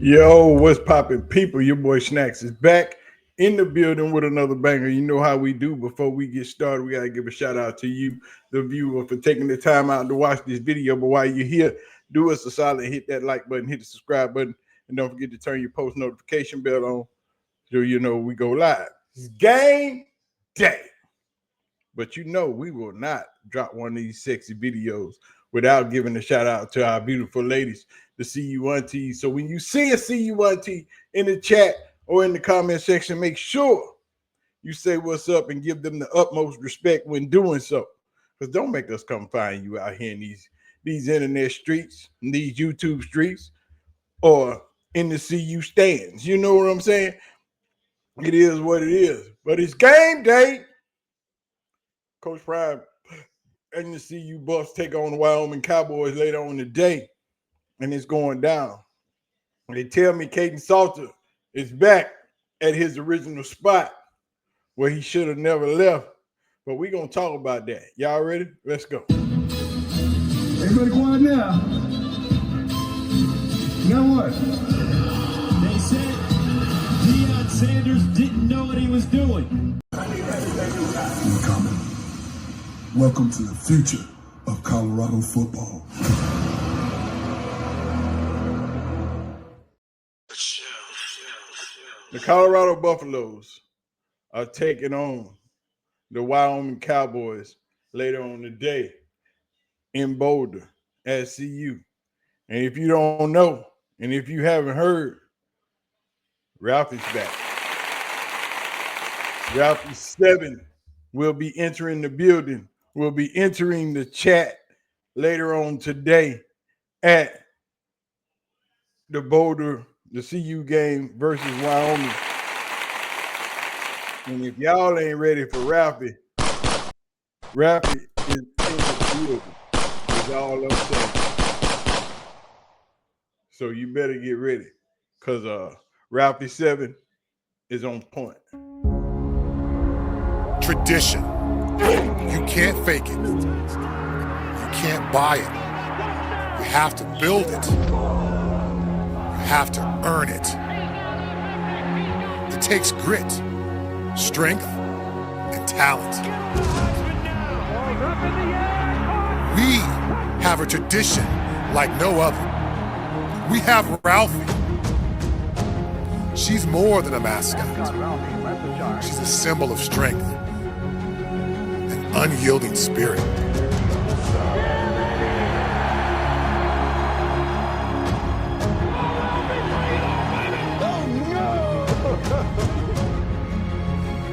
Yo, what's poppin', people? Your boy Snacks is back in the building with another banger. You know how we do. Before we get started, we gotta give a shout out to you, the viewer, for taking the time out to watch this video. But while you're here, do us a solid, hit that like button, hit the subscribe button, and don't forget to turn your post notification bell on so you know we go live. It's game day. But you know we will not drop one of these sexy videos without giving a shout out to our beautiful ladies, the CU aunties. So when you see a CU auntie in the chat or in the comment section, make sure you say what's up and give them the utmost respect when doing so. Because don't make us come find you out here in these internet streets, in these YouTube streets, or in the CU stands. You know what I'm saying? It is what it is. But it's game day. Coach Prime and the CU Buffs take on the Wyoming Cowboys later on today, and it's going down. They tell me Kaden Salter is back at his original spot where he should have never left, but we're going to talk about that. Y'all ready? Let's go. Everybody quiet now. Now what? They said Deion Sanders didn't know what he was doing. Welcome to the future of Colorado football. The Colorado Buffaloes are taking on the Wyoming Cowboys later on today in Boulder at CU. And if you don't know, and if you haven't heard, Ralphie's back. Ralphie 7 will be entering the building, will be entering the chat later on today at the Boulder, the CU game versus Wyoming. And if y'all ain't ready for Ralphie, Ralphie is in the building. Is all I'm saying. So you better get ready, because Ralphie 7 is on point. Tradition. You can't fake it. You can't buy it. You have to build it. You have to earn it. It takes grit, strength, and talent. We have a tradition like no other. We have Ralphie. She's more than a mascot. She's a symbol of strength, an unyielding spirit.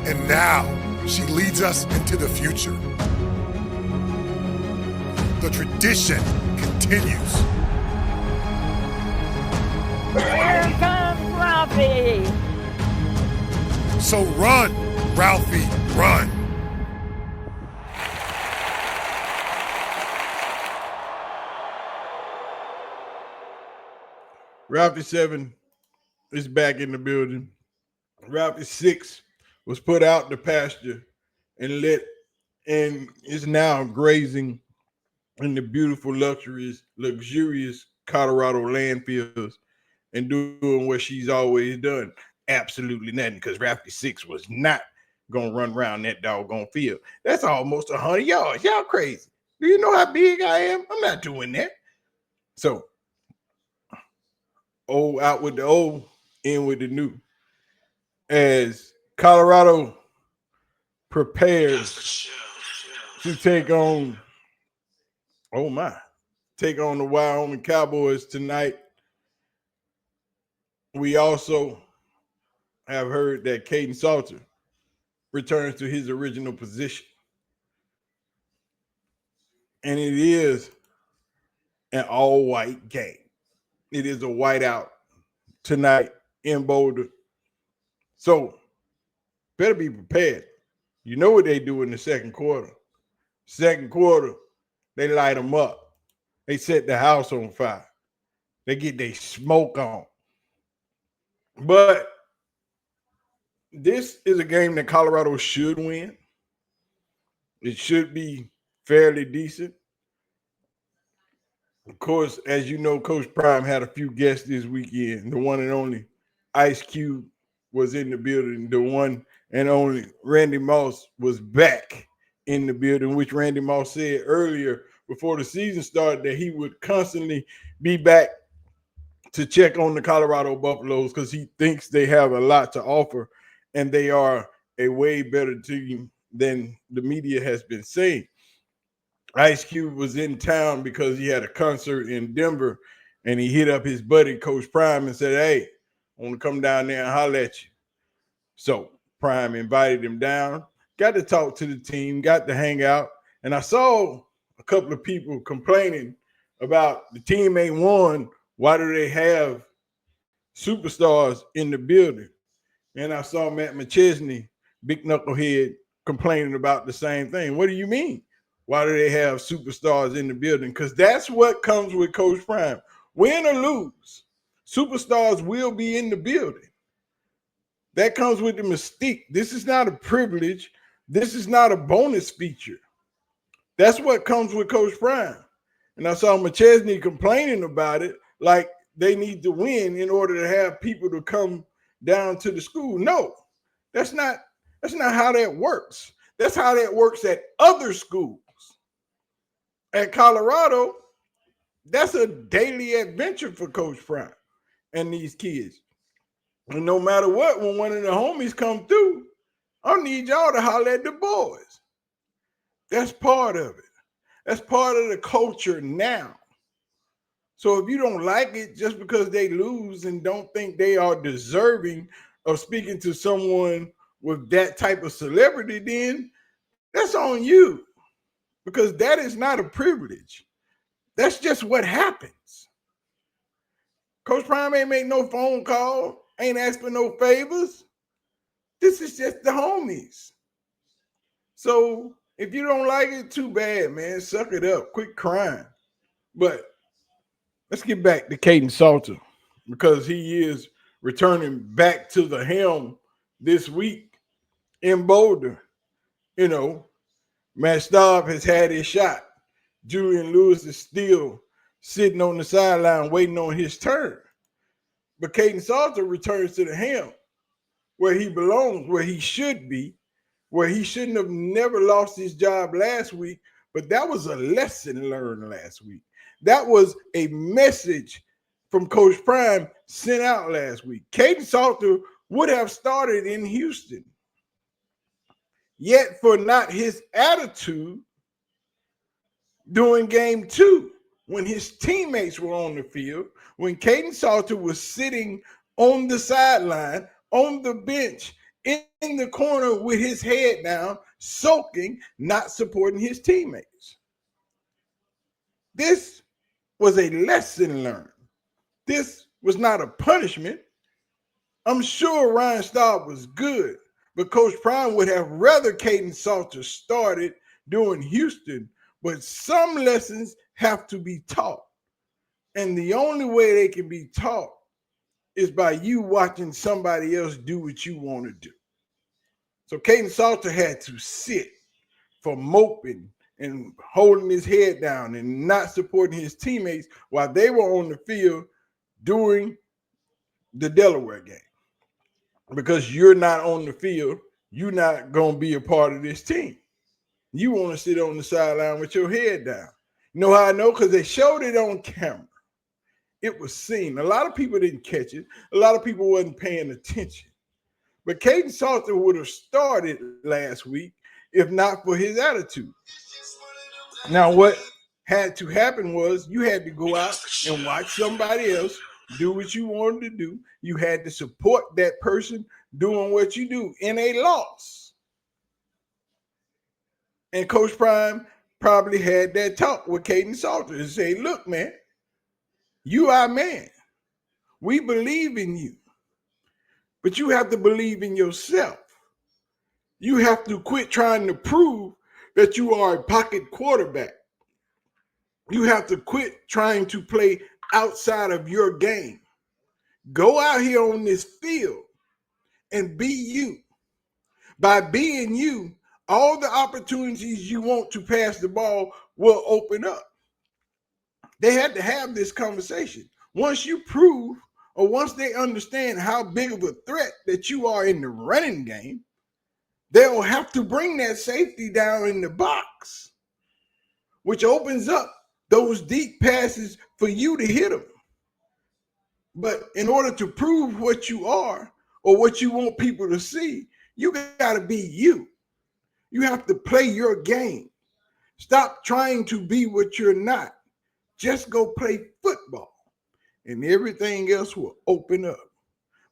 And now she leads us into the future. The tradition continues. Here comes Ralphie! So run, Ralphie, run. Ralphie 7 is back in the building. Ralphie 6 was put out the pasture and is now grazing in the beautiful, luxurious Colorado landfills and doing what she's always done. Absolutely nothing, because Ralphie 6 was not going to run around that doggone field. That's almost 100 yards. Y'all crazy. Do you know how big I am? I'm not doing that. So, old out with the old, in with the new. As Colorado prepares to take on the Wyoming Cowboys tonight. We also have heard that Kaden Salter returns to his original position. And it is an all-white game. It is a whiteout tonight in Boulder. So, better be prepared. You know what they do in the second quarter. Second quarter, they light them up. They set the house on fire. They get their smoke on. But this is a game that Colorado should win. It should be fairly decent. Of course, as you know, Coach Prime had a few guests this weekend. The one and only Ice Cube was in the building. The one and only Randy Moss was back in the building, which Randy Moss said earlier before the season started that he would constantly be back to check on the Colorado Buffaloes because he thinks they have a lot to offer and they are a way better team than the media has been saying. Ice Cube was in town because he had a concert in Denver and he hit up his buddy, Coach Prime, and said, "Hey, I want to come down there and holler at you." So Prime invited him down, got to talk to the team, got to hang out. And I saw a couple of people complaining about the team ain't won. Why do they have superstars in the building? And I saw Matt McChesney, big knucklehead, complaining about the same thing. What do you mean? Why do they have superstars in the building? Because that's what comes with Coach Prime. Win or lose, superstars will be in the building. That comes with the mystique. This is not a privilege. This is not a bonus feature. That's what comes with Coach Prime. And I saw McChesney complaining about it like they need to win in order to have people to come down to the school. No, that's not how that works. That's how that works at other schools. At Colorado, that's a daily adventure for Coach Prime and these kids. And no matter what, when one of the homies come through, I need y'all to holler at the boys. That's part of it. That's part of the culture now. So if you don't like it just because they lose and don't think they are deserving of speaking to someone with that type of celebrity, then that's on you. Because that is not a privilege. That's just what happens. Coach Prime ain't make no phone call, ain't asked for no favors. This is just the homies. So if you don't like it, too bad, man. Suck it up. Quit crying. But let's get back to Kaden Salter because he is returning back to the helm this week in Boulder. You know, Matt Staub has had his shot. Julian Lewis is still sitting on the sideline waiting on his turn. But Kaden Salter returns to the helm where he belongs, where he should be, where he shouldn't have never lost his job last week. But that was a lesson learned last week. That was a message from Coach Prime sent out last week. Kaden Salter would have started in Houston. Yet for not his attitude during game 2, when his teammates were on the field, when Kaden Salter was sitting on the sideline, on the bench, in the corner with his head down, soaking, not supporting his teammates. This was a lesson learned. This was not a punishment. I'm sure Ryan Staub was good, but Coach Prime would have rather Kaden Salter started during Houston. But some lessons have to be taught. And the only way they can be taught is by you watching somebody else do what you want to do. So Kaden Salter had to sit for moping and holding his head down and not supporting his teammates while they were on the field during the Delaware game. Because you're not on the field, you're not going to be a part of this team. You want to sit on the sideline with your head down. You know how I know? Because they showed it on camera. It was seen. A lot of people didn't catch it. A lot of people wasn't paying attention. But Kaden Salter would have started last week if not for his attitude. Now, what had to happen was you had to go out and watch somebody else do what you wanted to do. You had to support that person doing what you do in a loss. And Coach Prime probably had that talk with Kaden Salter and say, look, man, you our man. We believe in you. But you have to believe in yourself. You have to quit trying to prove that you are a pocket quarterback. You have to quit trying to play outside of your game. Go out here on this field and be you. By being you, all the opportunities you want to pass the ball will open up. They had to have this conversation. Once you prove, or once they understand how big of a threat that you are in the running game, they'll have to bring that safety down in the box, which opens up those deep passes for you to hit them. But in order to prove what you are or what you want people to see, you got to be you. You have to play your game. Stop trying to be what you're not. Just go play football and everything else will open up.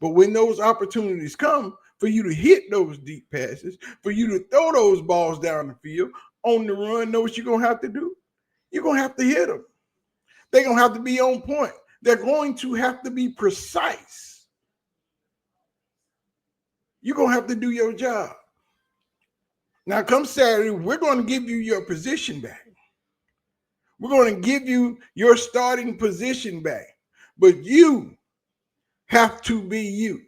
But when those opportunities come for you to hit those deep passes, for you to throw those balls down the field on the run, know what you're going to have to do? You're going to have to hit them. They're going to have to be on point. They're going to have to be precise. You're going to have to do your job. Now, come Saturday, we're going to give you your position back. We're going to give you your starting position back. But you have to be you.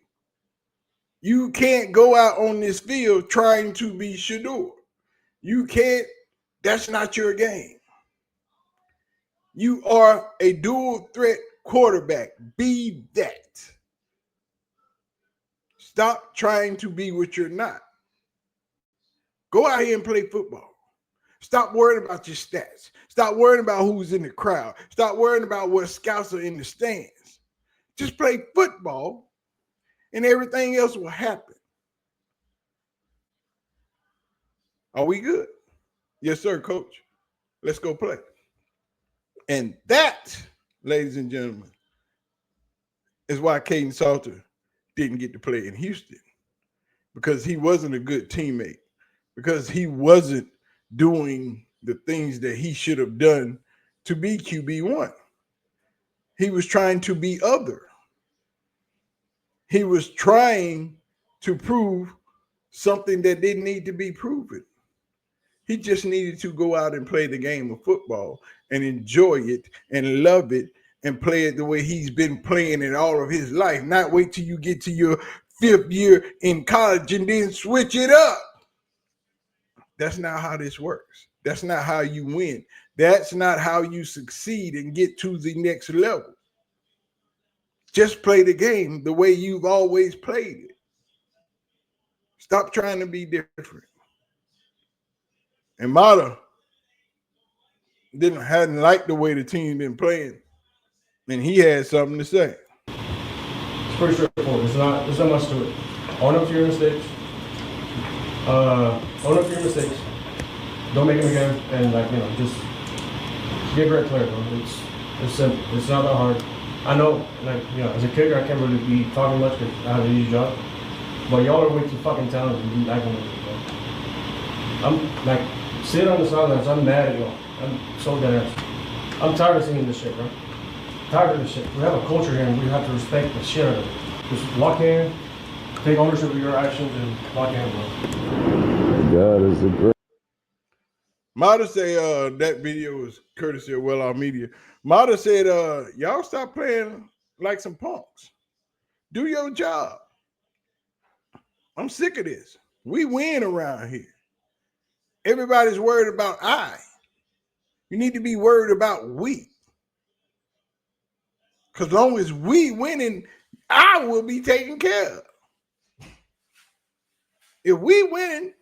You can't go out on this field trying to be Shedeur. You can't. That's not your game. You are a dual threat quarterback. Be that. Stop trying to be what you're not. Go out here and play football. Stop worrying about your stats. Stop worrying about who's in the crowd. Stop worrying about what scouts are in the stands. Just play football and everything else will happen. Are we good? Yes, sir, coach. Let's go play. And that, ladies and gentlemen, is why Kaden Salter didn't get to play in Houston, because he wasn't a good teammate, because he wasn't doing the things that he should have done to be QB1. He was trying to be other. He was trying to prove something that didn't need to be proven. He just needed to go out and play the game of football and enjoy it and love it and play it the way he's been playing it all of his life. Not wait till you get to your 5th year in college and then switch it up. That's not how this works. That's not how you win. That's not how you succeed and get to the next level. Just play the game the way you've always played it. Stop trying to be different. And Mata hadn't liked the way the team been playing, and he had something to say. It's pretty straightforward. There's not much to it. Own up to your mistakes. Don't make them again, and just get great player, bro. It's simple. It's not that hard. I know, as a kicker, I can't really be talking much because I have an easy job. But y'all are way too fucking talented to be acting like this, bro. I'm sitting on the sidelines. I'm mad at y'all. I'm so dead ass. I'm tired of seeing this shit, bro. Tired of this shit. We have a culture here, and we have to respect the shit out of it. Just lock in, take ownership of your actions, and lock in, bro. God is a great. Mata say that video is courtesy of Well Off Media. Mata said, y'all stop playing like some punks. Do your job. I'm sick of this. We win around here. Everybody's worried about I. You need to be worried about we. Because as long as we winning, I will be taken care of. If we winning,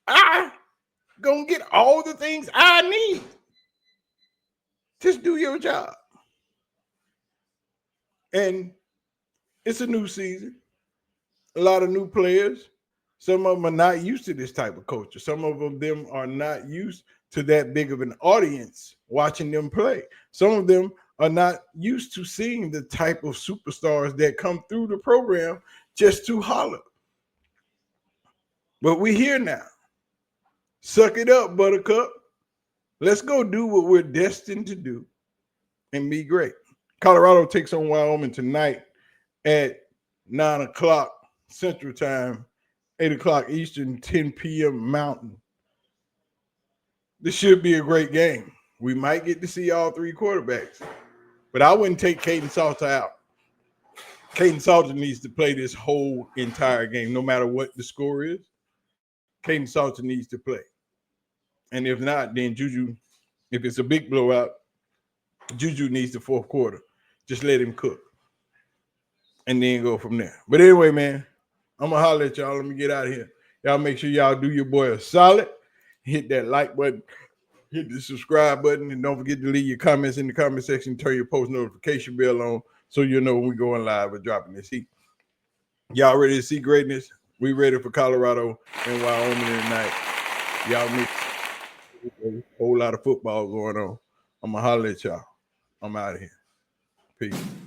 I gonna get all the things I need. Just do your job. And it's a new season. A lot of new players. Some of them are not used to this type of culture. Some of them are not used to that big of an audience watching them play. Some of them are not used to seeing the type of superstars that come through the program just to holler. But we're here now. Suck it up, Buttercup. Let's go do what we're destined to do and be great. Colorado takes on Wyoming tonight at 9 o'clock Central Time, 8 o'clock Eastern, 10 p.m. Mountain. This should be a great game. We might get to see all three quarterbacks, but I wouldn't take Kaden Salter out. Kaden Salter needs to play this whole entire game, no matter what the score is. Kaden Salter needs to play. And if not, then Juju, if it's a big blowout, Juju needs the fourth quarter. Just let him cook. And then go from there. But anyway, man, I'm going to holler at y'all. Let me get out of here. Y'all make sure y'all do your boy a solid. Hit that like button. Hit the subscribe button. And don't forget to leave your comments in the comment section. Turn your post notification bell on so you'll know when we're going live or dropping this heat. Y'all ready to see greatness? We ready for Colorado and Wyoming tonight. Y'all make a whole lot of football going on. I'm going to holler at y'all. I'm out of here. Peace.